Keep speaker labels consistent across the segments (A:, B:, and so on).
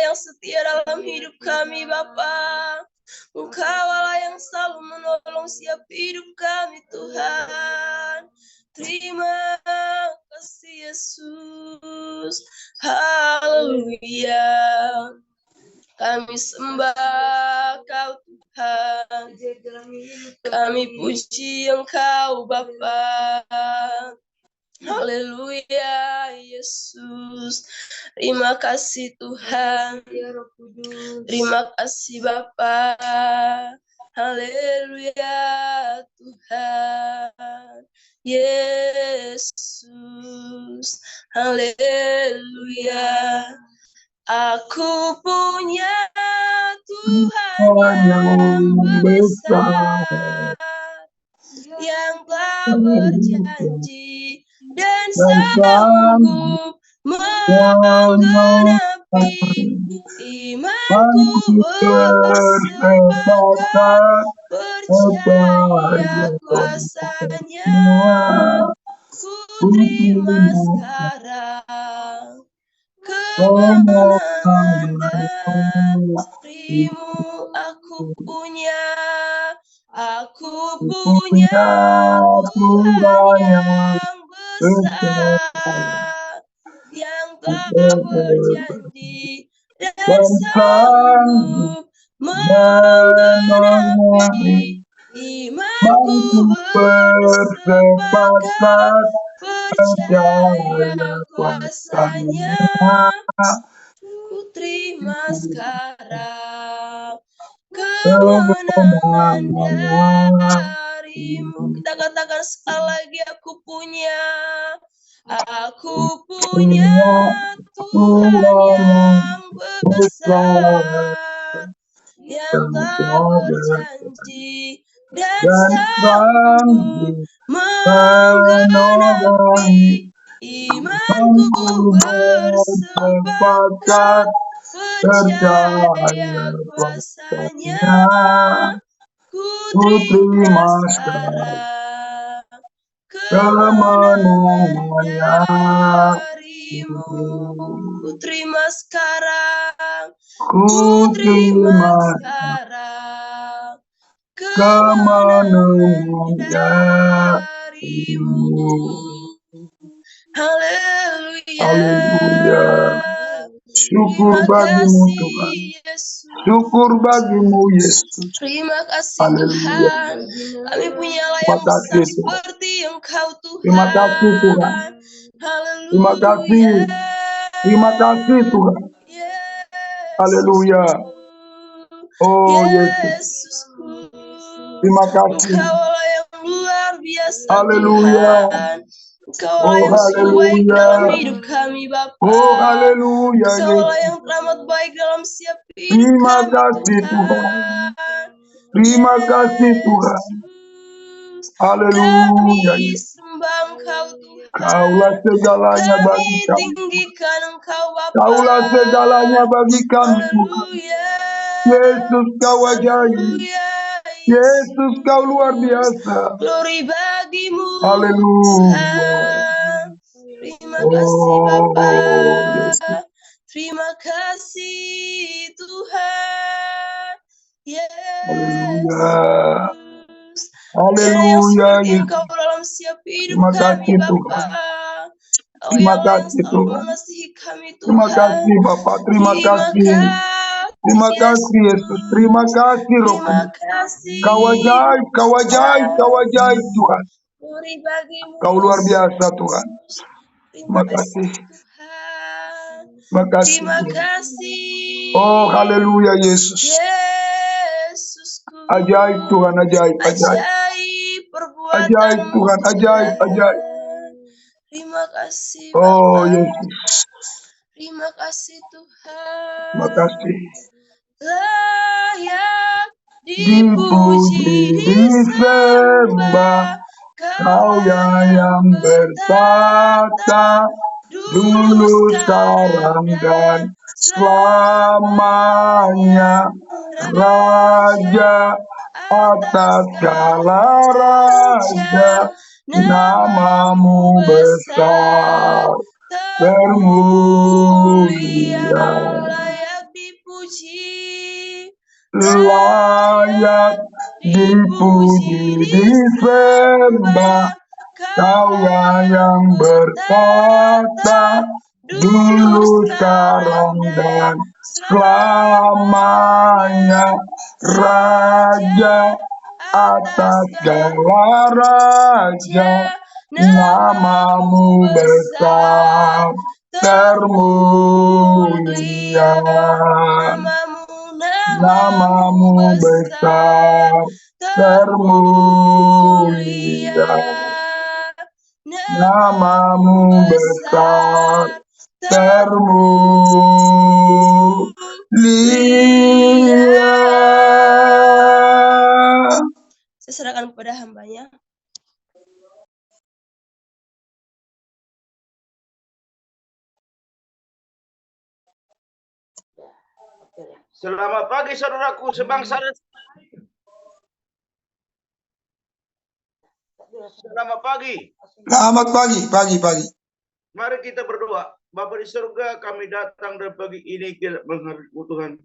A: yang setia dalam hidup kami Bapa. Engkau Allah yang selalu menolong setiap hidup kami Tuhan. Terima kasih Yesus. Haleluya. Kami sembah Kau Tuhan. Kami puji Engkau Bapa. Haleluya Yesus. Terima kasih Tuhan. Terima kasih Bapa. Haleluya Tuhan. Yesus. Haleluya. Aku punya Tuhan yang besar, yang telah berjanji dan sanggup menggenapi imanku bersepakat percaya kuasanya. Ku terima sekarang kemenangan darimu. Aku punya Tuhan yang besar, yang telah berjanji dan sanggup menggenapi imanku bersepakat percaya kuasanya. Ku terima sekarang kemenangan darimu. Kita katakan sekali lagi, aku punya Tuhan yang besar, yang telah berjanji dan sanggup menggenapi imanku bersepakat percaya kuasanya. Ku terima sekarang kemenangan darimu. Ku terima sekarang kemenangan darimu. Haleluya.
B: Syukur bagimu Tuhan. Syukur bagimu Yesus.
A: Terima kasih Tuhan. Kami punya yang besar seperti Engkau Tuhan.
B: Terima kasih Tuhan. Terima kasih. Terima kasih Tuhan. Haleluya. Oh Yesus. Terima kasih.
A: Engkau Allah yang luar biasa.
B: Haleluya.
A: Engkau Allah yang sungguh baik dalam hidup kami Bapa.
B: Oh haleluya.
A: Engkau Allah yang teramat baik dalam setiap hidup
B: Terima
A: kami
B: kasih Tuhan. Terima kasih Tuhan. Haleluya.
A: Kami sembah Engkau Tuhan.
B: Kaulah segalanya bagi
A: Kami
B: kami.
A: tinggikan Engkau Bapa.
B: Kaulah segalanya bagi kami Tuhan. Yesus kau ajaib. Yesus kau luar biasa.
A: Glory bagimu
B: Haleluya.
A: Tuhan. Terima kasih Bapa. Terima kasih Tuhan. Yesus.
B: Haleluya.
A: Engkau dalam setiap hidup
B: Terima
A: kami
B: kasih
A: Bapa.
B: Tuhan. Terima kasih Tuhan. Terima kasih Bapa. Terima kasih. Terima kasih Yesus. Terima kasih Roh Kudus. Kau ajaib, kau ajaib, kau ajaib Tuhan. Kau luar biasa Tuhan. Terima kasih. Terima kasih. Oh haleluya Yesus. Ajaib Tuhan, ajaib, ajaib. Ajaib Tuhan, ajaib, ajaib.
A: Terima kasih
B: Oh Yesus.
A: Terima kasih Tuhan.
B: Terima kasih.
A: Layak dipuji, disembah, Kau yang bertata dulu, sekarang, dan selamanya. Raja atas segala raja, namamu besar, termulia.
B: layak dipuji, disembah. Kaulah yang bertata dulu, sekarang, dan selamanya, Raja atas segala raja. Namamu besar termulia, namamu besar termulia, namamu besar termulia.
A: Saya serahkan kepada hambanya.
C: Selamat pagi saudaraku sebangsa dan selamat pagi.
B: Selamat pagi.
C: Mari kita berdoa. Bapa di surga, kami datang dan pagi ini kita menghadap Tuhan.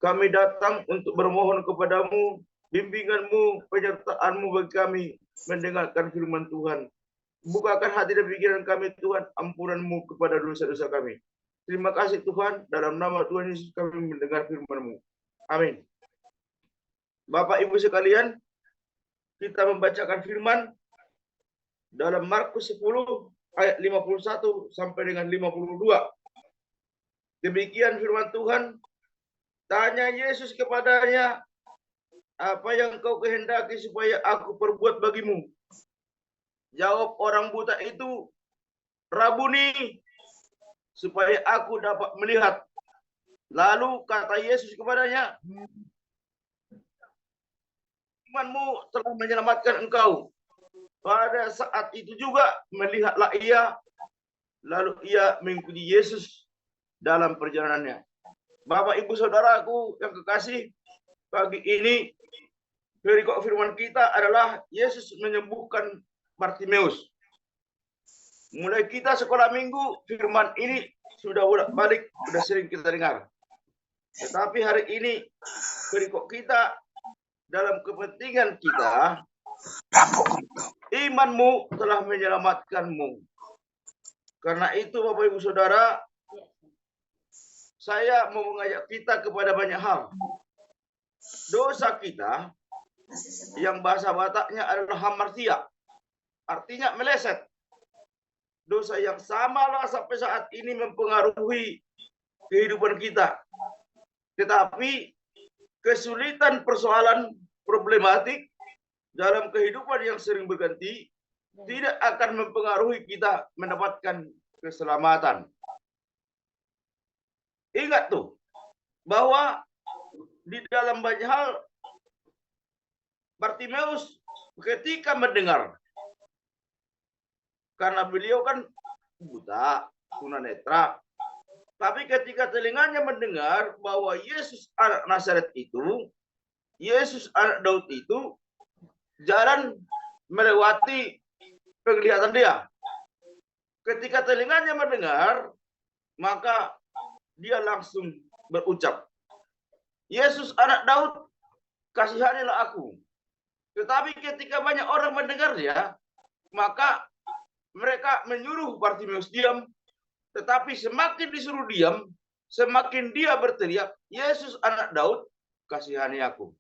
C: Kami datang untuk bermohon kepadamu, bimbinganmu, penyertaanmu bagi kami mendengarkan firman Tuhan. Bukakan hati dan pikiran kami Tuhan, ampunanmu kepada dosa-dosa kami. Terima kasih Tuhan, dalam nama Tuhan Yesus kami mendengar firman-Mu. Amin. Bapak Ibu sekalian, kita membacakan firman dalam Markus 10 ayat 51 sampai dengan 52. Demikian firman Tuhan. Tanya Yesus kepadanya, apa yang kau kehendaki supaya aku perbuat bagimu? Jawab orang buta itu, Rabuni, supaya aku dapat melihat. Lalu kata Yesus kepadanya, imanmu telah menyelamatkan engkau. Pada saat itu juga melihatlah ia, lalu ia mengikuti Yesus dalam perjalanannya. Bapak, Ibu, Saudaraku yang kekasih, pagi ini perikop firman kita adalah Yesus menyembuhkan Bartimeus. Mulai kita sekolah minggu, firman ini sudah bolak-balik, sudah sering kita dengar. Tetapi hari ini perikop kita dalam kepentingan kita, imanmu telah menyelamatkanmu. Karena itu Bapak Ibu Saudara, saya mau mengajak kita kepada banyak hal. Dosa kita yang bahasa Bataknya adalah hamartia, artinya meleset. Dosa yang samalah sampai saat ini mempengaruhi kehidupan kita. Tetapi kesulitan, persoalan, problematik dalam kehidupan yang sering berganti tidak akan mempengaruhi kita mendapatkan keselamatan. Ingat tuh, bahwa di dalam banyak hal Bartimeus ketika mendengar, karena beliau kan buta, tunanetra, tapi ketika telinganya mendengar bahwa Yesus anak Nazaret itu, Yesus anak Daud itu, jalan melewati penglihatan dia. Ketika telinganya mendengar, maka dia langsung berucap, Yesus anak Daud, kasihanilah aku. Tetapi ketika banyak orang mendengar dia, maka mereka menyuruh Bartimeus diam. Tetapi semakin disuruh diam, semakin dia berteriak, Yesus anak Daud, kasihani aku.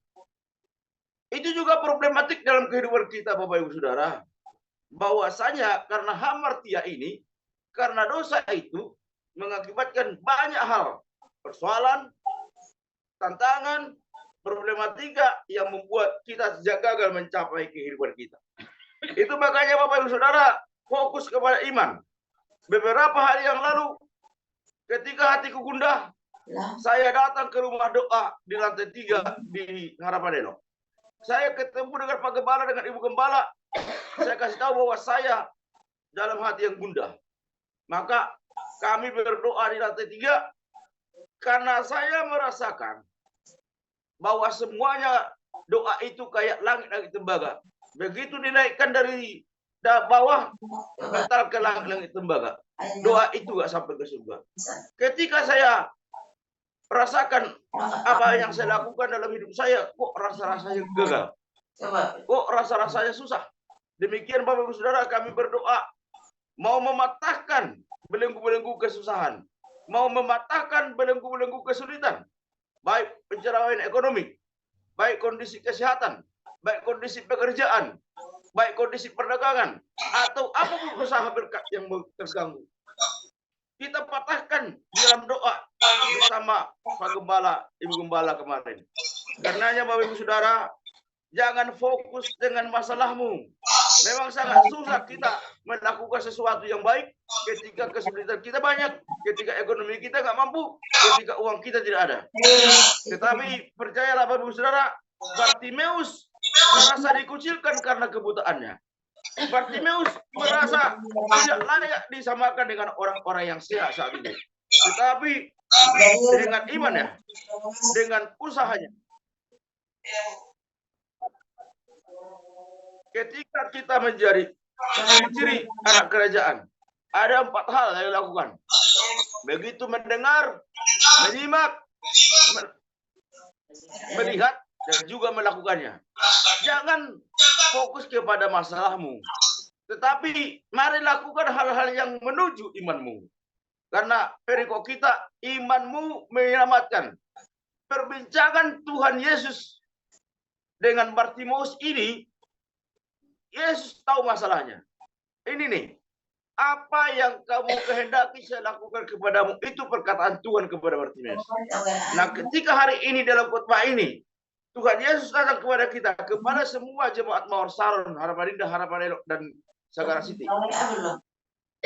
C: Itu juga problematik dalam kehidupan kita Bapak Ibu Saudara. Bahwasanya karena hamartia ini, karena dosa itu mengakibatkan banyak hal. Persoalan, tantangan, problematika yang membuat kita gagal mencapai kehidupan kita. Itu makanya Bapak Ibu Saudara, fokus kepada iman. Beberapa hari yang lalu, ketika hatiku gundah, saya datang ke rumah doa di lantai 3 di Harapan Eno. Saya ketemu dengan Pak Gembala, dengan Ibu Gembala. Saya kasih tahu bahwa saya dalam hati yang gundah. Maka kami berdoa di lantai 3 karena saya merasakan bahwa semuanya doa itu kayak langit-langit tembaga. Begitu dinaikkan dari bawah mental ke langit-langit tembaga. Doa itu gak sampai ke surga. Ketika saya rasakan apa yang saya lakukan dalam hidup saya, kok rasa-rasanya gagal, kok rasa-rasanya susah. Demikian Bapak Ibu Saudara, kami berdoa mau mematahkan belenggu-belenggu kesusahan, mau mematahkan belenggu-belenggu kesulitan, baik pencerahan ekonomi, baik kondisi kesehatan, baik kondisi pekerjaan, baik kondisi perdagangan, atau apapun usaha berkat yang terganggu. Kita patahkan dalam doa bersama Pak Gembala, Ibu Gembala kemarin. Karenanya Bapak Ibu Saudara, jangan fokus dengan masalahmu. Memang sangat susah kita melakukan sesuatu yang baik ketika kesulitan kita banyak, ketika ekonomi kita nggak mampu, ketika uang kita tidak ada. Tetapi percayalah Bapak Ibu Saudara, Bartimeus merasa dikucilkan karena kebutaannya. Bartimeus merasa tidak layak disamakan dengan orang-orang yang sehat saat ini. Tetapi dengan imannya, dengan usahanya, ketika kita menjadi ciri anak kerajaan, ada 4 hal yang dilakukan. Begitu mendengar, menyimak, melihat, dan juga melakukannya. Jangan fokus kepada masalahmu, tetapi mari lakukan hal-hal yang menuju imanmu. Karena perikop kita, imanmu menyelamatkan. Perbincangan Tuhan Yesus dengan Bartimeus ini, Yesus tahu masalahnya. Ini nih, apa yang kamu kehendaki saya lakukan kepadamu, itu perkataan Tuhan kepada Bartimeus. Nah, ketika hari ini dalam khotbah ini, Tuhan Yesus datang kepada kita, kepada semua jemaat Mawar Saron, Harapan Indah, Harapan Elok, dan Sagara City.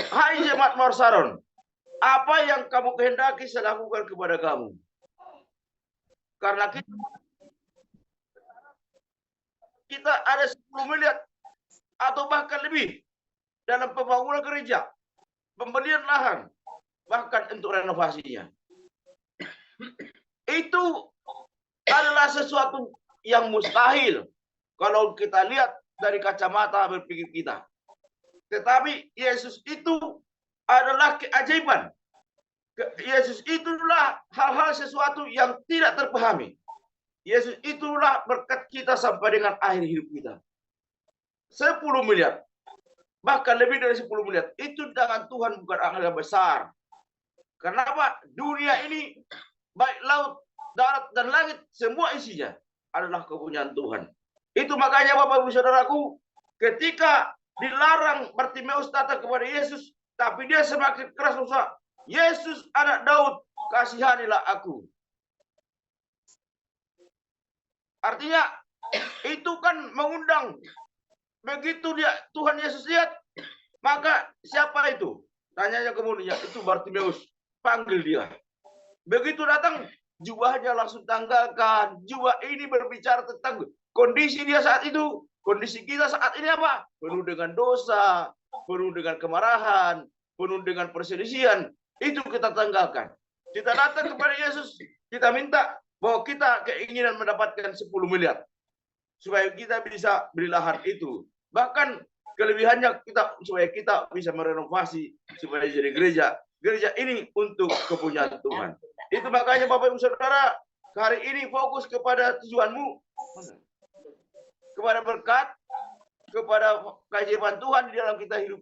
C: Hai jemaat Mawar Saron, apa yang kamu kehendaki saya lakukan kepada kamu? Karena kita ada 10 miliar atau bahkan lebih dalam pembangunan gereja, pembelian lahan, bahkan untuk renovasinya. Itu adalah sesuatu yang mustahil kalau kita lihat dari kacamata berpikir kita. Tetapi Yesus itu adalah keajaiban. Yesus itulah hal-hal sesuatu yang tidak terpahami. Yesus itulah berkat kita sampai dengan akhir hidup kita. 10 miliar, bahkan lebih dari 10 miliar, itu dengan Tuhan bukan angka yang besar. Kenapa? Dunia ini, baik laut, darat, dan langit, semua isinya adalah kepunyaan Tuhan. Itu makanya Bapak Ibu Saudaraku, ketika dilarang Bartimeus datang kepada Yesus, tapi dia semakin keras berusaha, Yesus anak Daud, kasihanilah aku. Artinya, itu kan mengundang. Begitu Tuhan Yesus lihat, maka siapa itu? Tanyanya kemudian, itu Bartimeus. Panggil dia. Begitu datang, jubahnya langsung tanggalkan. Jubah ini berbicara tentang kondisi dia saat itu. Kondisi kita saat ini apa? Penuh dengan dosa, penuh dengan kemarahan, penuh dengan perselisihan. Itu kita tanggalkan. Kita datang kepada Yesus, kita minta bahwa kita keinginan mendapatkan 10 miliar. Supaya kita bisa beli lahan itu. Bahkan kelebihannya supaya kita bisa merenovasi, supaya jadi gereja. Gereja ini untuk kepunyaan Tuhan. Itu makanya Bapak Ibu Saudara, hari ini fokus kepada tujuanmu, kepada berkat, kepada keajaiban Tuhan di dalam kita hidup.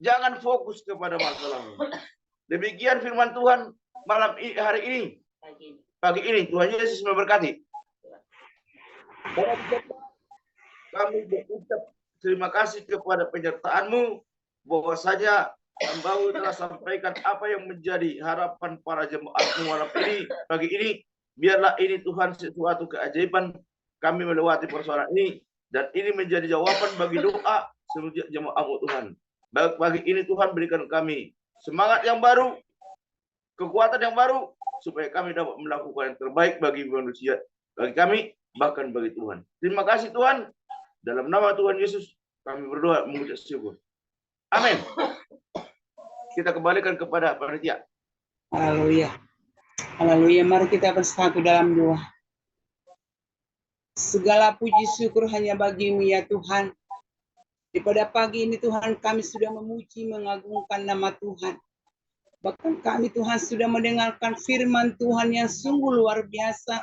C: Jangan fokus kepada masalahmu. Demikian firman Tuhan hari ini, pagi ini. Tuhan Yesus memberkati. Kami berucap terima kasih kepada penyertaan-Mu, bahwasanya Hamba-Mu telah sampaikan apa yang menjadi harapan para jemaat-Mu malam ini, pagi ini. Biarlah ini Tuhan sesuatu keajaiban kami melewati persoalan ini, dan ini menjadi jawaban bagi doa seluruh jemaat-Mu Tuhan. Pagi ini Tuhan berikan kami semangat yang baru, kekuatan yang baru, supaya kami dapat melakukan yang terbaik bagi manusia, bagi kami, bahkan bagi Tuhan. Terima kasih Tuhan. Dalam nama Tuhan Yesus kami berdoa mengucap syukur. Amin. Kita kembalikan kepada panitia.
D: Haleluya. Haleluya. Mari kita bersatu dalam doa. Segala puji syukur hanya bagi-Mu ya Tuhan. Pada pagi ini Tuhan kami sudah memuji, mengagungkan nama Tuhan. Bahkan kami Tuhan sudah mendengarkan firman Tuhan yang sungguh luar biasa.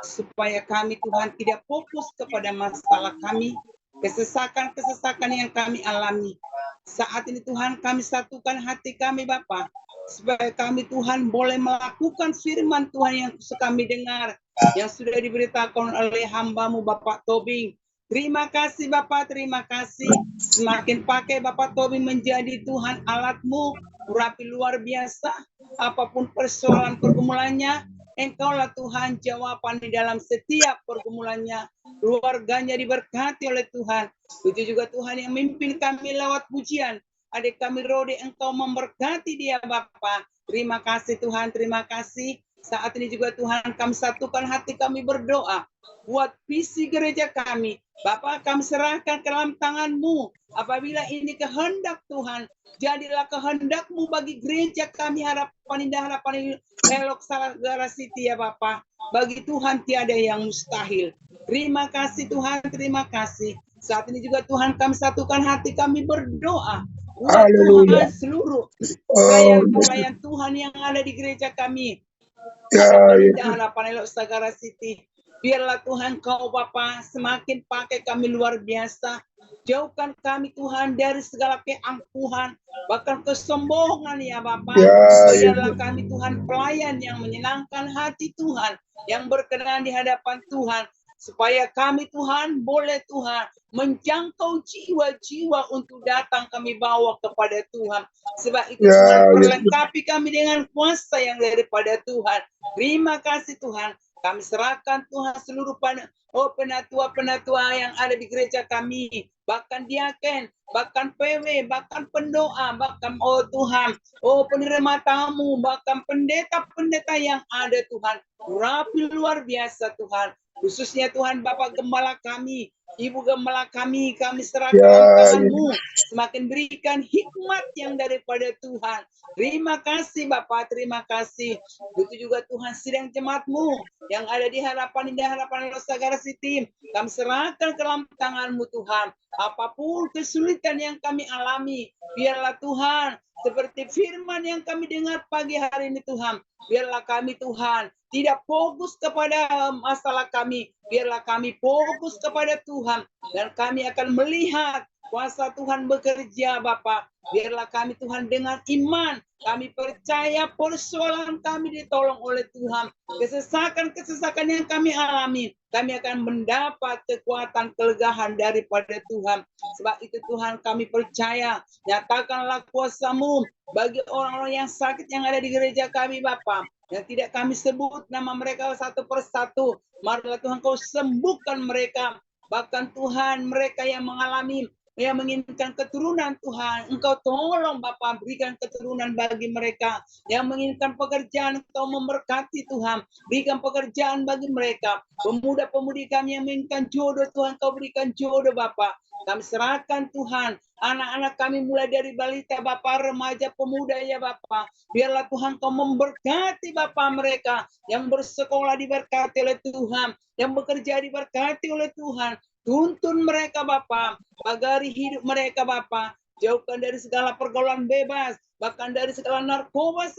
D: Supaya kami Tuhan tidak fokus kepada masalah kami, kesesakan-kesesakan yang kami alami. Saat ini Tuhan kami satukan hati kami Bapa, supaya kami Tuhan boleh melakukan firman Tuhan yang kami dengar, yang sudah diberitakan oleh hamba-Mu Bapak Tobing. Terima kasih Bapak, terima kasih. Semakin pakai Bapak Tobing menjadi Tuhan alat-Mu, urapi luar biasa. Apapun persoalan pergumulannya, Engkaulah Tuhan jawaban di dalam setiap pergumulannya. Keluarganya diberkati oleh Tuhan. Itu juga Tuhan yang memimpin kami lewat pujian. Adik kami Rodi, Engkau memberkati dia Bapa. Terima kasih Tuhan, terima kasih. Saat ini juga Tuhan kami satukan hati kami berdoa. Buat visi gereja kami. Bapak kami serahkan ke dalam tangan-Mu. Apabila ini kehendak Tuhan, jadilah kehendak-Mu bagi gereja kami. Harapan indah, harapan elok Salagara City ya Bapak. Bagi Tuhan tiada yang mustahil. Terima kasih Tuhan, terima kasih. Saat ini juga Tuhan kami satukan hati kami berdoa. Buat Tuhan seluruh pelayan Tuhan yang ada di gereja kami. Harapan indah, harapan elok Salagara City. Biarlah Tuhan Kau Bapa semakin pakai kami luar biasa. Jauhkan kami Tuhan dari segala keangkuhan, bahkan kesombongan ya Bapa. Biarlah kami Tuhan pelayan yang menyenangkan hati Tuhan, yang berkenan di hadapan Tuhan. Supaya kami Tuhan boleh Tuhan menjangkau jiwa-jiwa untuk datang kami bawa kepada Tuhan. Sebab itu Tuhan perlengkapi kami dengan kuasa yang daripada Tuhan. Terima kasih Tuhan. Kami serahkan Tuhan seluruh penatua-penatua yang ada di gereja kami. Bahkan diaken, bahkan PW, bahkan pendoa, bahkan Tuhan, penerima tamu, bahkan pendeta-pendeta yang ada Tuhan. Urapi luar biasa Tuhan. Khususnya Tuhan Bapak Gembala kami, Ibu Gembala kami serahkan tangan-Mu. Semakin berikan hikmat yang daripada Tuhan. Terima kasih Bapak, terima kasih. Begitu juga Tuhan sidang jemaat-Mu yang ada di harapan indah, harapan Salagara City. Kami serahkan ke dalam tangan-Mu Tuhan. Apapun kesulitan yang kami alami, biarlah Tuhan seperti firman yang kami dengar pagi hari ini Tuhan. Biarlah kami Tuhan tidak fokus kepada masalah kami. Biarlah kami fokus kepada Tuhan. Dan kami akan melihat kuasa Tuhan bekerja Bapak. Biarlah kami Tuhan dengan iman. Kami percaya persoalan kami ditolong oleh Tuhan. Kesesakan-kesesakan yang kami alami, kami akan mendapat kekuatan kelegahan daripada Tuhan. Sebab itu Tuhan kami percaya. Nyatakanlah kuasa-Mu bagi orang-orang yang sakit yang ada di gereja kami Bapak. Yang tidak kami sebut nama mereka satu persatu. Marilah Tuhan Kau sembuhkan mereka. Bahkan Tuhan mereka yang mengalami, yang menginginkan keturunan Tuhan, Engkau tolong Bapa berikan keturunan bagi mereka. Yang menginginkan pekerjaan, Engkau memberkati Tuhan, berikan pekerjaan bagi mereka. Pemuda-pemudi kami yang menginginkan jodoh Tuhan, Kau berikan jodoh Bapa. Kami serahkan Tuhan anak-anak kami mulai dari balita Bapa, remaja, pemuda ya Bapa. Biarlah Tuhan Kau memberkati Bapa mereka yang bersekolah diberkati oleh Tuhan, yang bekerja diberkati oleh Tuhan. Tuntun mereka Bapa, pagari hidup mereka Bapa. Jauhkan dari segala pergaulan bebas, bahkan dari segala narkoba,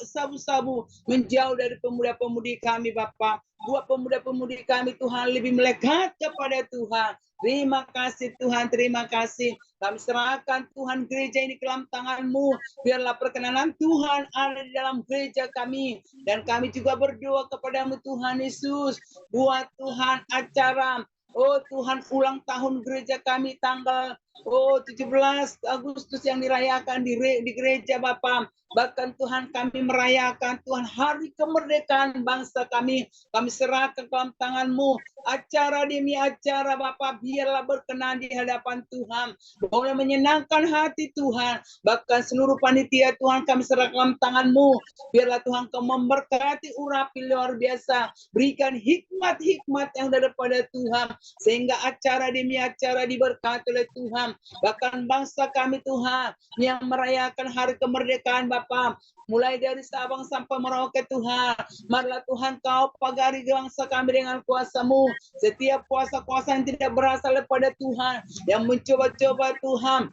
D: sabu-sabu, menjauh dari pemuda-pemudi kami Bapa. Buat pemuda-pemudi kami Tuhan lebih melekat kepada Tuhan. Terima kasih Tuhan, terima kasih. Kami serahkan Tuhan gereja ini ke dalam tangan-Mu. Biarlah perkenanan Tuhan ada di dalam gereja kami. Dan kami juga berdoa kepada-Mu Tuhan Yesus. Buat Tuhan acara, Tuhan ulang tahun gereja kami tanggal 17 Agustus yang dirayakan di gereja Bapa. Bahkan Tuhan kami merayakan Tuhan hari kemerdekaan bangsa kami. Kami serahkan ke dalam tangan-Mu. Acara demi acara Bapa biarlah berkenan di hadapan Tuhan. Boleh menyenangkan hati Tuhan. Bahkan seluruh panitia Tuhan kami serahkan ke dalam tangan-Mu. Biarlah Tuhan Kau memberkati urapi luar biasa. Berikan hikmat-hikmat yang daripada Tuhan. Sehingga acara demi acara diberkati oleh Tuhan. Bahkan bangsa kami Tuhan yang merayakan hari kemerdekaan Bapa, mulai dari Sabang sampai Merauke Tuhan. Marilah Tuhan Kau pagari bangsa kami dengan kuasa-Mu. Setiap kuasa-kuasa yang tidak berasal daripada Tuhan, yang mencoba-coba Tuhan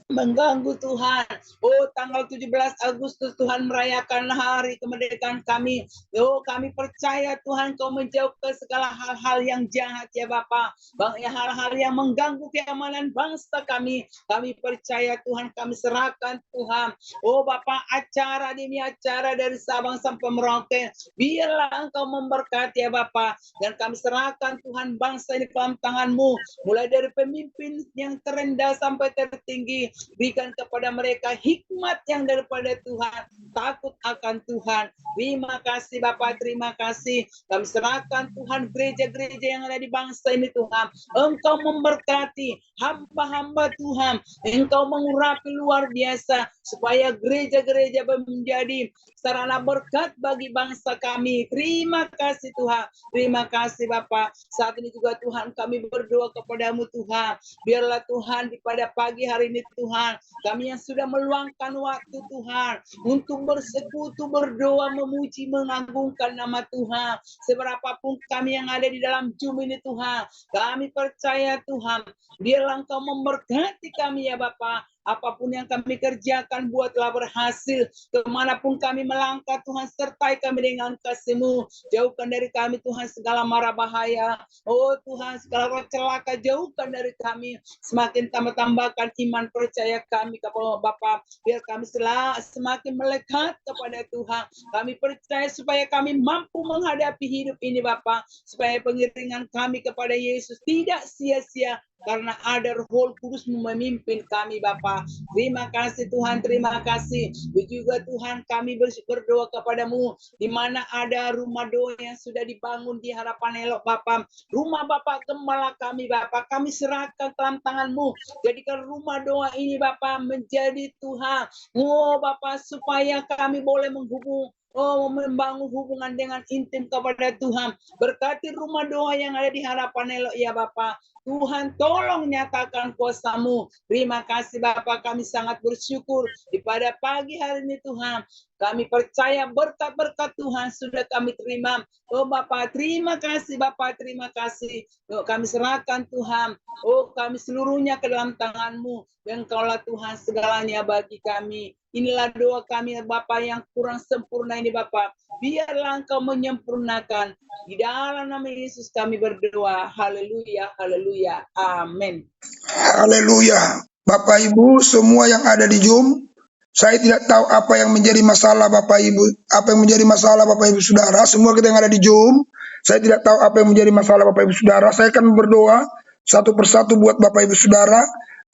D: mengganggu Tuhan. Oh, tanggal 17 Agustus Tuhan merayakan hari kemerdekaan kami. Oh, kami percaya Tuhan Kau menjauhkan segala hal-hal yang jahat ya Bapa. Hal-hal yang mengganggu keamanan bangsa kami. Kami percaya Tuhan, kami serahkan Tuhan. Oh Bapa, acara demi acara dari Sabang sampai Merauke, biarlah Engkau memberkati ya Bapa. Dan kami serahkan Tuhan bangsa ini dalam tangan-Mu. Mulai dari pemimpin yang terendah sampai tertinggi, berikan kepada mereka hikmat yang daripada Tuhan, takut akan Tuhan. Terima kasih Bapak, terima kasih. Kami serahkan Tuhan gereja-gereja yang ada di bangsa ini Tuhan. Engkau memberkati hamba-hamba Tuhan. Engkau mengurapi luar biasa supaya gereja-gereja menjadi sarana berkat bagi bangsa kami. Terima kasih Tuhan. Terima kasih Bapak. Saat ini juga Tuhan kami berdoa kepada-Mu Tuhan. Biarlah Tuhan pada pagi hari ini Tuhan, kami yang sudah meluangkan waktu Tuhan untuk bersekutu, berdoa, memuji, mengagungkan nama Tuhan. Seberapapun kami yang ada di dalam Zoom ini Tuhan, kami percaya Tuhan, biarlah Engkau memberkati kami ya Bapa. Apapun yang kami kerjakan, buatlah berhasil. Kemanapun kami melangkah, Tuhan sertai kami dengan kasih-Mu. Jauhkan dari kami, Tuhan, segala mara bahaya. Oh Tuhan, segala roh celaka, jauhkan dari kami. Semakin tambahkan iman percaya kami kepada Bapa. Biar kami semakin melekat kepada Tuhan. Kami percaya supaya kami mampu menghadapi hidup ini, Bapa. Supaya pengiringan kami kepada Yesus tidak sia-sia. Karena ada Roh Kudus memimpin kami Bapa. Terima kasih Tuhan, terima kasih. Juga Tuhan kami berdoa kepada-Mu, di mana ada rumah doa yang sudah dibangun di Harapan Elok Bapa. Rumah Bapa gembala kami Bapa, kami serahkan dalam tangan-Mu. Jadikan rumah doa ini Bapa menjadi Tuhan. Oh Bapa, supaya kami boleh membangun hubungan dengan intim kepada Tuhan. Berkati rumah doa yang ada di Harapan Elok ya Bapa. Tuhan tolong nyatakan kuasa-Mu. Terima kasih Bapa, kami sangat bersyukur di pada pagi hari ini Tuhan. Kami percaya berkat-berkat Tuhan sudah kami terima. Oh Bapa, terima kasih Bapa, terima kasih. Oh, kami serahkan Tuhan. Oh kami seluruhnya ke dalam tangan-Mu. Engkaulah Tuhan segalanya bagi kami. Inilah doa kami Bapa yang kurang sempurna ini Bapa. Biarlah Engkau menyempurnakan. Di dalam nama Yesus kami berdoa. Haleluya, haleluya. Amin.
B: Haleluya. Bapak Ibu semua yang ada di Zoom, saya tidak tahu apa yang menjadi masalah Bapak Ibu, apa yang menjadi masalah Bapak Ibu Saudara, semua kita yang ada di Zoom, saya tidak tahu apa yang menjadi masalah Bapak Ibu Saudara. Saya akan berdoa satu persatu buat Bapak Ibu Saudara.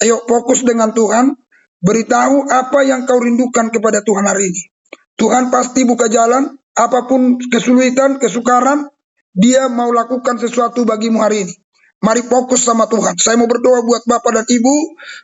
B: Ayo fokus dengan Tuhan, beritahu apa yang kau rindukan kepada Tuhan hari ini. Tuhan pasti buka jalan, apapun kesulitan, kesukaran, Dia mau lakukan sesuatu bagimu hari ini. Mari fokus sama Tuhan. Saya mau berdoa buat Bapak dan Ibu,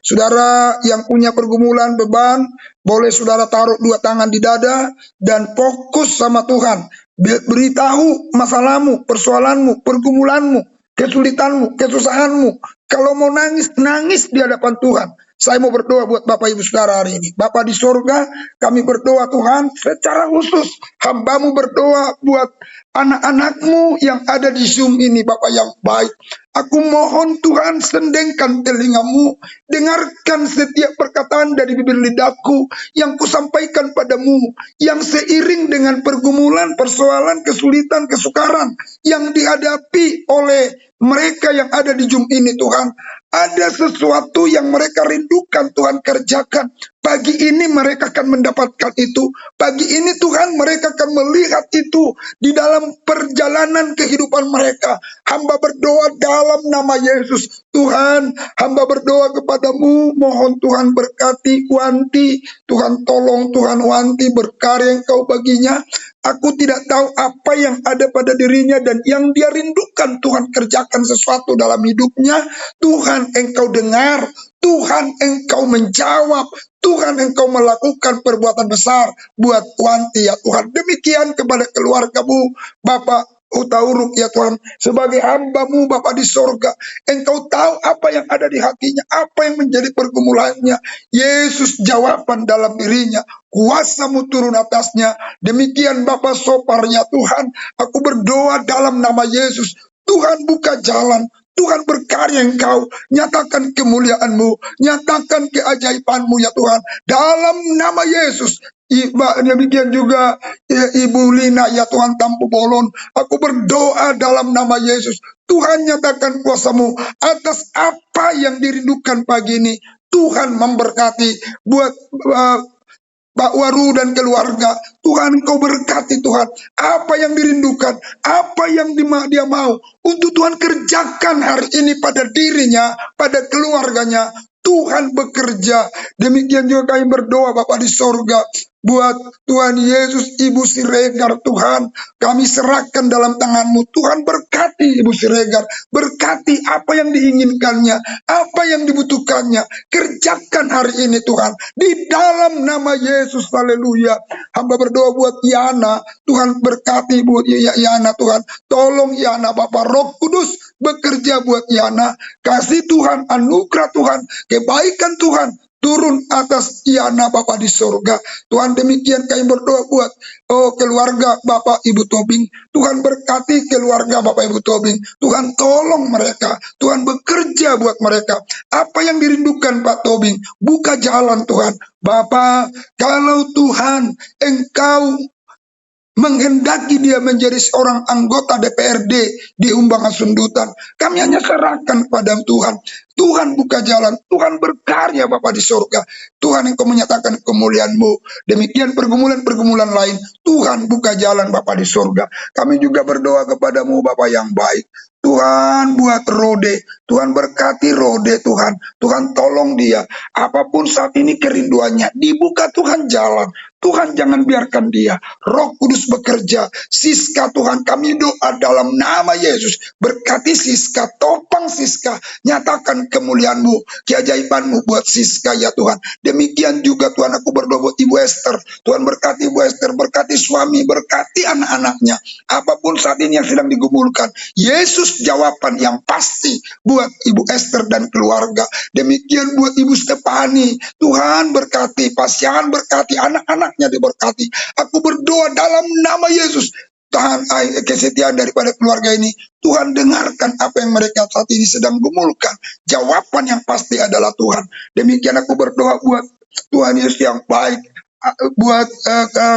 B: saudara yang punya pergumulan, beban, boleh saudara taruh dua tangan di dada dan fokus sama Tuhan. Beritahu masalahmu, persoalanmu, pergumulanmu, kesulitanmu, kesusahanmu. Kalau mau nangis, nangis di hadapan Tuhan. Saya mau berdoa buat Bapak Ibu Saudara hari ini. Bapak di surga, kami berdoa Tuhan, secara khusus hamba-Mu berdoa buat anak-anak-Mu yang ada di Zoom ini, Bapak yang baik. Aku mohon Tuhan, sendengkan telinga-Mu, dengarkan setiap perkataan dari bibir lidahku yang kusampaikan padamu, yang seiring dengan pergumulan, persoalan, kesulitan, kesukaran yang dihadapi oleh mereka yang ada di Zoom ini Tuhan. Ada sesuatu yang mereka rindukan Tuhan kerjakan. Pagi ini mereka akan mendapatkan itu. Pagi ini Tuhan mereka akan melihat itu di dalam perjalanan kehidupan mereka. Hamba berdoa dalam nama Yesus. Tuhan, hamba berdoa kepadamu. Mohon Tuhan berkati Wanti. Tuhan tolong Tuhan Wanti berkarya Engkau baginya. Aku tidak tahu apa yang ada pada dirinya dan yang dia rindukan. Tuhan kerjakan sesuatu dalam hidupnya. Tuhan Engkau dengar. Tuhan Engkau menjawab. Tuhan Engkau melakukan perbuatan besar buat Wanti ya Tuhan. Demikian kepada keluarga-Mu Bapak Utauruk ya Tuhan. Sebagai hamba-Mu Bapak di sorga, Engkau tahu apa yang ada di hatinya, apa yang menjadi pergumulannya. Yesus jawaban dalam dirinya, kuasa-Mu turun atasnya. Demikian Bapak Sopar ya Tuhan. Aku berdoa dalam nama Yesus. Tuhan buka jalan, Tuhan berkarya Engkau, nyatakan kemuliaan-Mu, nyatakan keajaiban-Mu ya Tuhan, dalam nama Yesus. Demikian juga Ibu Lina ya Tuhan Tampu Bolon, aku berdoa dalam nama Yesus, Tuhan nyatakan kuasa-Mu atas apa yang dirindukan pagi ini. Tuhan memberkati buat Pak Waru dan keluarga. Tuhan Engkau berkati Tuhan. Apa yang dirindukan, apa yang dia mau, untuk Tuhan kerjakan hari ini pada dirinya, pada keluarganya. Tuhan bekerja. Demikian juga kami berdoa Bapa di sorga, buat Tuhan Yesus, Ibu Siregar Tuhan, kami serahkan dalam tangan-Mu. Tuhan berkati Ibu Siregar, berkati apa yang diinginkannya, apa yang dibutuhkannya, kerjakan hari ini Tuhan, di dalam nama Yesus. Haleluya. Hamba berdoa buat Yana, Tuhan berkati buat Yana Tuhan, tolong Yana Bapak Roh Kudus bekerja buat Yana, kasih Tuhan, anugerah Tuhan, kebaikan Tuhan turun atas Yana Bapak di surga. Tuhan, demikian kami berdoa buat keluarga Bapak Ibu Tobing. Tuhan berkati keluarga Bapak Ibu Tobing. Tuhan tolong mereka. Tuhan bekerja buat mereka. Apa yang dirindukan Pak Tobing, buka jalan Tuhan. Bapak, kalau Tuhan Engkau menghendaki dia menjadi seorang anggota DPRD di Umbangan Sundutan, kami hanya serahkan kepada Tuhan. Tuhan buka jalan, Tuhan berkarya Bapa di surga. Tuhan Engkau menyatakan kemuliaan-Mu. Demikian pergumulan-pergumulan lain, Tuhan buka jalan Bapa di surga. Kami juga berdoa kepadamu Bapa yang baik. Tuhan buat Rode, Tuhan berkati Rode Tuhan. Tuhan tolong dia, apapun saat ini kerinduannya, dibuka Tuhan jalan. Tuhan jangan biarkan dia. Roh Kudus bekerja. Siska Tuhan, kami doa dalam nama Yesus. Berkati Siska, topang Siska. Nyatakan kemuliaan-Mu, keajaiban-Mu buat Siska ya Tuhan. Demikian juga Tuhan, aku berdoa buat Ibu Esther. Tuhan berkati Ibu Esther, berkati suami, berkati anak-anaknya. Apapun saat ini yang sedang digumulkan, Yesus jawaban yang pasti buat Ibu Esther dan keluarga. Demikian buat Ibu Stefani. Tuhan berkati, Pasyan berkati, anak-anak diberkati. Aku berdoa dalam nama Yesus, Tuhan, kesetiaan daripada keluarga ini, Tuhan dengarkan apa yang mereka saat ini sedang gumulkan. Jawaban yang pasti adalah Tuhan. Demikian aku berdoa buat Tuhan Yesus yang baik, buat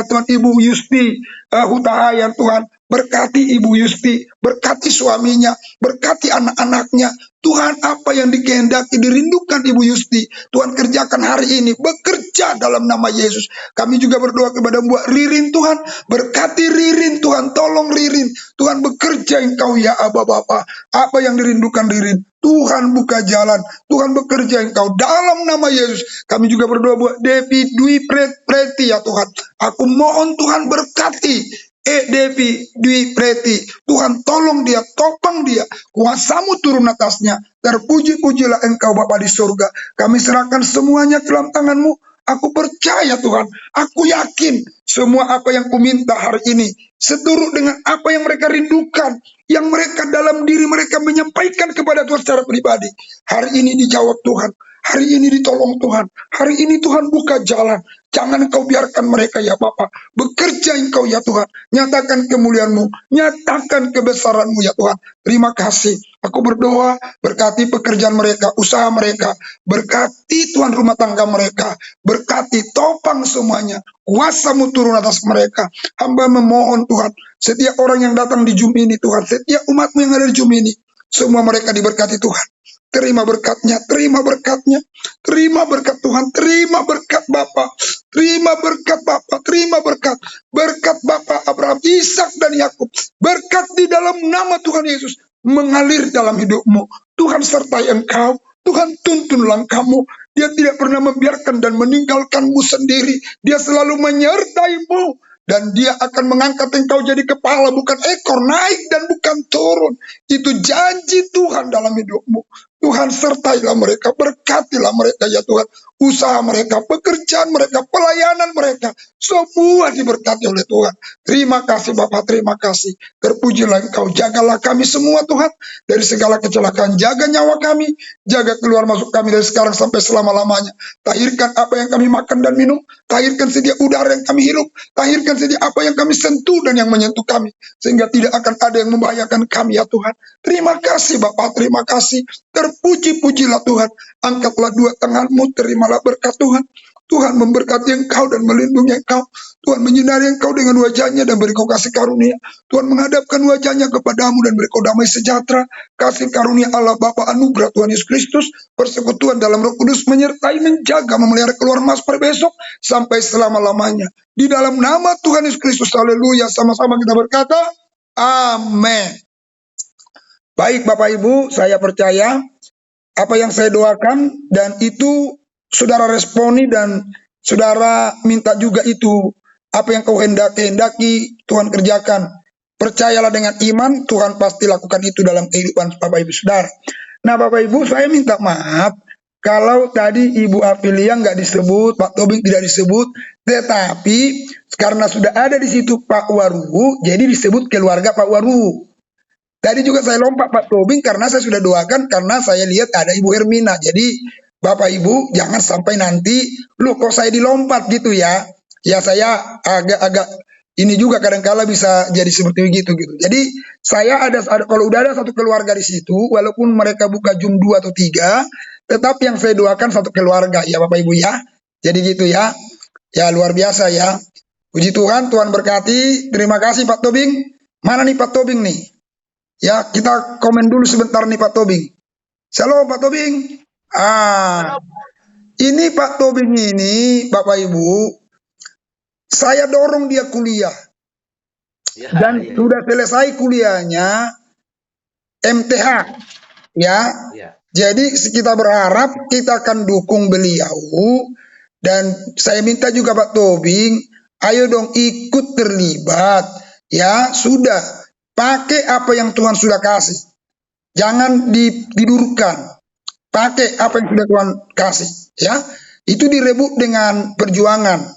B: Tuhan Ibu Yusti Hutahayan. Tuhan berkati Ibu Yusti, berkati suaminya, berkati anak-anaknya. Tuhan, apa yang dikehendaki, dirindukan Ibu Yusti, Tuhan kerjakan hari ini, bekerja dalam nama Yesus. Kami juga berdoa kepada Mbak Ririn Tuhan, berkati Ririn Tuhan, tolong Ririn, Tuhan bekerja Engkau ya Aba Bapa. Apa yang dirindukan Ririn, Tuhan buka jalan, Tuhan bekerja Engkau dalam nama Yesus. Kami juga berdoa buat Devi Dwi Preti ya Tuhan, aku mohon Tuhan berkati Devi Dwi Preti, Tuhan tolong dia, topang dia, kuasa-Mu turun atasnya. Terpuji-pujilah Engkau Bapa di surga. Kami serahkan semuanya ke dalam tangan-Mu. Aku percaya Tuhan, aku yakin semua apa yang kuminta hari ini seturut dengan apa yang mereka rindukan, yang mereka dalam diri mereka menyampaikan kepada Tuhan secara pribadi. Hari ini dijawab Tuhan, hari ini ditolong Tuhan, hari ini Tuhan buka jalan. Jangan Engkau biarkan mereka ya Bapa, bekerja Engkau ya Tuhan, nyatakan kemuliaan-Mu, nyatakan kebesaran-Mu ya Tuhan. Terima kasih. Aku berdoa, berkati pekerjaan mereka, usaha mereka, berkati Tuhan rumah tangga mereka, berkati topang semuanya, kuasa-Mu turun atas mereka. Hamba memohon Tuhan, setiap orang yang datang di Zoom ini Tuhan, setiap umat-Mu yang ada di Zoom ini, semua mereka diberkati Tuhan. Terima berkatnya, terima berkatnya, terima berkat Tuhan, terima berkat Bapa, terima berkat Bapa, terima berkat Bapa Abraham, Ishak dan Yakub, berkat di dalam nama Tuhan Yesus mengalir dalam hidupmu. Tuhan sertai engkau, Tuhan tuntun langkahmu. Dia tidak pernah membiarkan dan meninggalkanmu sendiri. Dia selalu menyertaimu. Dan dia akan mengangkat engkau jadi kepala, bukan ekor, naik dan bukan turun. Itu janji Tuhan dalam hidupmu. Tuhan sertailah mereka, berkatilah mereka ya Tuhan. Usaha mereka, pekerjaan mereka, pelayanan mereka, semua diberkati oleh Tuhan. Terima kasih Bapak, terima kasih. Terpujilah Engkau, jagalah kami semua Tuhan. Dari segala kecelakaan, jaga nyawa kami, jaga keluar masuk kami dari sekarang sampai selama-lamanya. Tahirkan apa yang kami makan dan minum, tahirkan sedia udara yang kami hirup, tahirkan sedia apa yang kami sentuh dan yang menyentuh kami. Sehingga tidak akan ada yang membahayakan kami ya Tuhan. Terima kasih Bapak, terima kasih. Terpuji-pujilah Tuhan. Angkatlah dua tanganmu, terimalah berkat Tuhan. Tuhan memberkati engkau dan melindungi engkau. Tuhan menyinari engkau dengan wajahnya dan beri kau kasih karunia. Tuhan menghadapkan wajahnya kepadamu dan beri kau damai sejahtera. Kasih karunia Allah Bapa, anugerah Tuhan Yesus Kristus, persekutuan dalam Roh Kudus menyertai, menjaga, memelihara keluar masuk pada besok sampai selama-lamanya. Di dalam nama Tuhan Yesus Kristus, haleluya. Sama-sama kita berkata, amin. Baik Bapak Ibu, saya percaya apa yang saya doakan dan itu saudara responi dan saudara minta juga itu. Apa yang kau hendaki Tuhan kerjakan. Percayalah dengan iman, Tuhan pasti lakukan itu dalam kehidupan Bapak Ibu saudara. Nah Bapak Ibu, saya minta maaf kalau tadi Ibu Afilia nggak disebut, Pak Tobing tidak disebut, tetapi karena sudah ada di situ Pak Waru, jadi disebut keluarga Pak Waru. Tadi juga saya lompat Pak Tobing karena saya sudah doakan, karena saya lihat ada Ibu Hermina. Jadi Bapak Ibu jangan sampai nanti, loh kok saya dilompat gitu ya. Ya saya agak-agak ini juga kadang-kala bisa jadi seperti begitu gitu. Jadi saya ada kalau udah ada satu keluarga di situ, walaupun mereka buka jam 2 atau 3, tetap yang saya doakan satu keluarga ya Bapak Ibu ya. Jadi gitu ya. Ya luar biasa ya. Puji Tuhan, Tuhan berkati. Terima kasih Pak Tobing. Mana nih Pak Tobing nih? Ya, kita komen dulu sebentar nih Pak Tobing. Shalom Pak Tobing. Ini Pak Tobing ini, Bapak Ibu, saya dorong dia kuliah. Dan sudah selesai kuliahnya MTH. Ya. Jadi kita berharap kita akan dukung beliau. Dan saya minta juga Pak Tobing, ayo dong ikut terlibat. Ya, sudah. Pakai apa yang Tuhan sudah kasih. Jangan didurkan. Pakai apa yang sudah Tuhan kasih. Ya, itu direbut dengan perjuangan.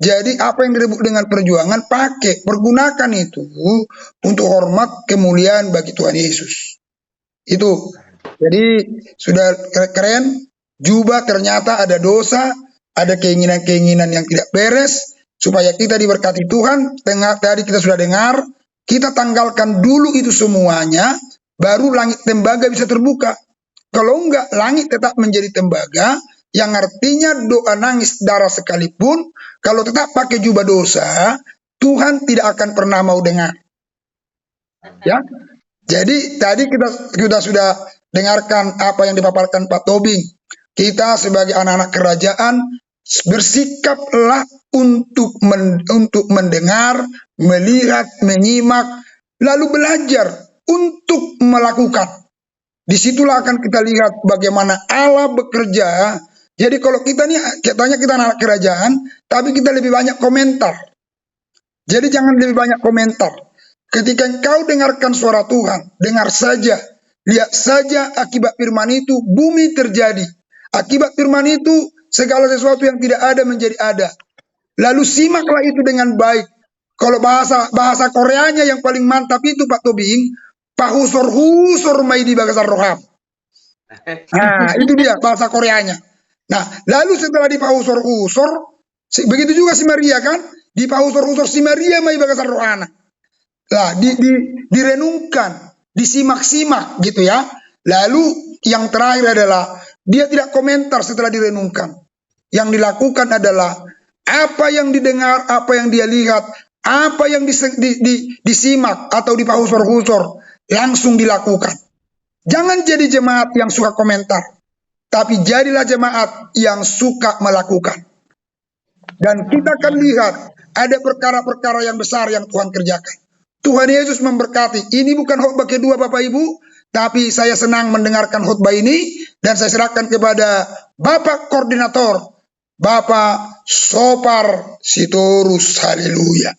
B: Jadi apa yang direbut dengan perjuangan, pakai, pergunakan itu untuk hormat kemuliaan bagi Tuhan Yesus. Itu. Jadi sudah keren. Jubah ternyata ada dosa, ada keinginan-keinginan yang tidak beres, supaya kita diberkati Tuhan. Tadi kita sudah dengar. Kita tanggalkan dulu itu semuanya, baru langit tembaga bisa terbuka. Kalau enggak, langit tetap menjadi tembaga, yang artinya doa nangis darah sekalipun, kalau tetap pakai jubah dosa, Tuhan tidak akan pernah mau dengar. Ya, jadi tadi kita sudah dengarkan apa yang dipaparkan Pak Tobing. Kita sebagai anak-anak kerajaan bersikaplah untuk mendengar, melihat, menyimak, lalu belajar untuk melakukan. Disitulah akan kita lihat bagaimana Allah bekerja. Jadi kalau kita nih, katanya kita anak kerajaan, tapi kita lebih banyak komentar. Jadi jangan lebih banyak komentar. Ketika engkau dengarkan suara Tuhan, dengar saja, lihat saja akibat firman itu, bumi terjadi. Akibat firman itu, segala sesuatu yang tidak ada menjadi ada. Lalu simaklah itu dengan baik. Kalau bahasa Koreanya yang paling mantap itu Pak Tobing, pahusor-husor mai di bagasar roham. Nah, itu dia bahasa Koreanya. Nah, lalu setelah di pahusor-husor, begitu juga si Maria kan, di pahusor-husor si Maria mai bagasar rohana. Nah, direnungkan, disimak-simak gitu ya. Lalu yang terakhir adalah dia tidak komentar setelah direnungkan. Yang dilakukan adalah apa yang didengar, apa yang dia lihat, apa yang disimak atau dipahusor-husor, langsung dilakukan. Jangan jadi jemaat yang suka komentar, tapi jadilah jemaat yang suka melakukan. Dan kita akan lihat ada perkara-perkara yang besar yang Tuhan kerjakan. Tuhan Yesus memberkati. Ini bukan khotbah kedua Bapak Ibu, tapi saya senang mendengarkan khotbah ini dan saya serahkan kepada Bapak Koordinator, Bapak Sopar Sitorus. Haleluya.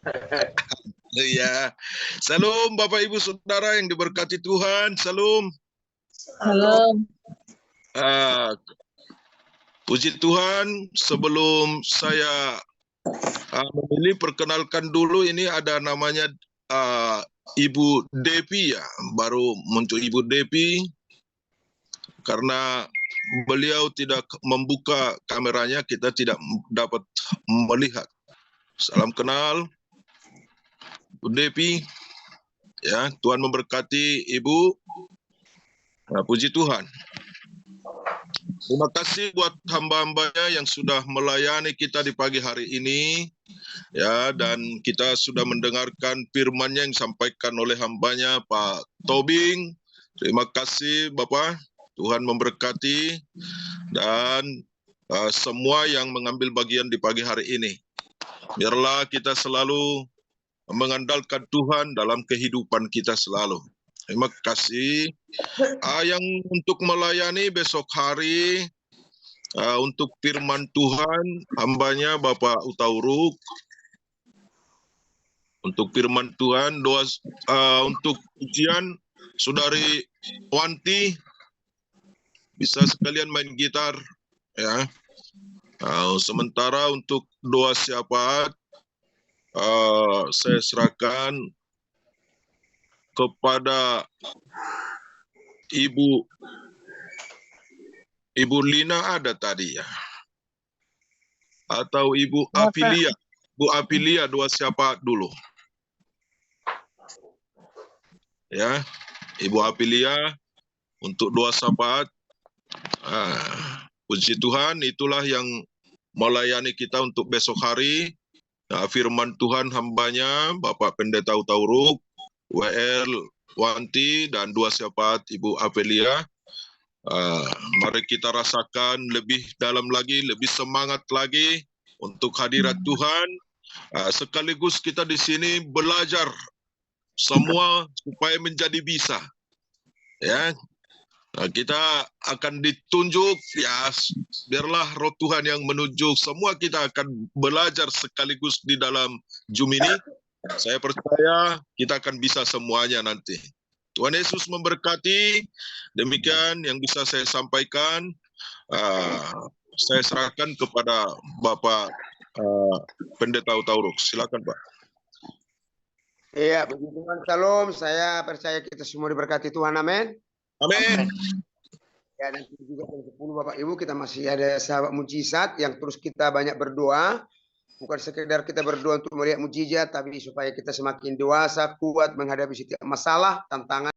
E: Haleluya. Salam Bapak Ibu Saudara yang diberkati Tuhan. Salam.
A: Halo.
E: Puji Tuhan, sebelum saya memilih, perkenalkan dulu, ini ada namanya Ibu Devi ya, baru muncul Ibu Devi karena beliau tidak membuka kameranya, kita tidak dapat melihat. Salam kenal, Bu Devi. Ya, Tuhan memberkati Ibu. Nah, puji Tuhan. Terima kasih buat hamba-hambanya yang sudah melayani kita di pagi hari ini. Ya, dan kita sudah mendengarkan firman-Nya yang disampaikan oleh hambanya Pak Tobing. Terima kasih Bapak. Tuhan memberkati dan semua yang mengambil bagian di pagi hari ini. Biarlah kita selalu mengandalkan Tuhan dalam kehidupan kita selalu. Terima kasih. Yang untuk melayani besok hari, untuk firman Tuhan, hambanya Bapak Utauruk. Untuk firman Tuhan, doa untuk ujian, Saudari Wanti, bisa sekalian main gitar. Ya. Sementara untuk doa syafaat, saya serahkan kepada Ibu Lina ada tadi ya, atau Ibu Apilia. Bu Apilia doa syafaat dulu. Ya, Ibu Apilia untuk doa syafaat. Puji Tuhan, itulah yang melayani kita untuk besok hari. Firman Tuhan hambanya Bapak Pendeta Utauruk, WL Wanti, dan doa syafaat Ibu Apelia. Mari kita rasakan lebih dalam lagi, lebih semangat lagi untuk hadirat Tuhan. Sekaligus kita di sini belajar semua supaya menjadi bisa. Ya, kita akan ditunjuk, ya, biarlah Roh Tuhan yang menunjuk. Semua kita akan belajar sekaligus di dalam Zoom ini. Saya percaya kita akan bisa semuanya nanti. Tuhan Yesus memberkati. Demikian yang bisa saya sampaikan. Saya serahkan kepada Bapak Pendeta Utauruk. Silakan Pak.
F: Iya, puji Tuhan, salam. Saya percaya kita semua diberkati Tuhan, amin.
E: Amin.
F: Ya, nanti juga jam 10 Bapak Ibu kita masih ada sahabat mujizat yang terus kita banyak berdoa. Bukan sekedar kita berdoa untuk melihat mujizat, tapi supaya kita semakin dewasa, kuat menghadapi setiap masalah, tantangan.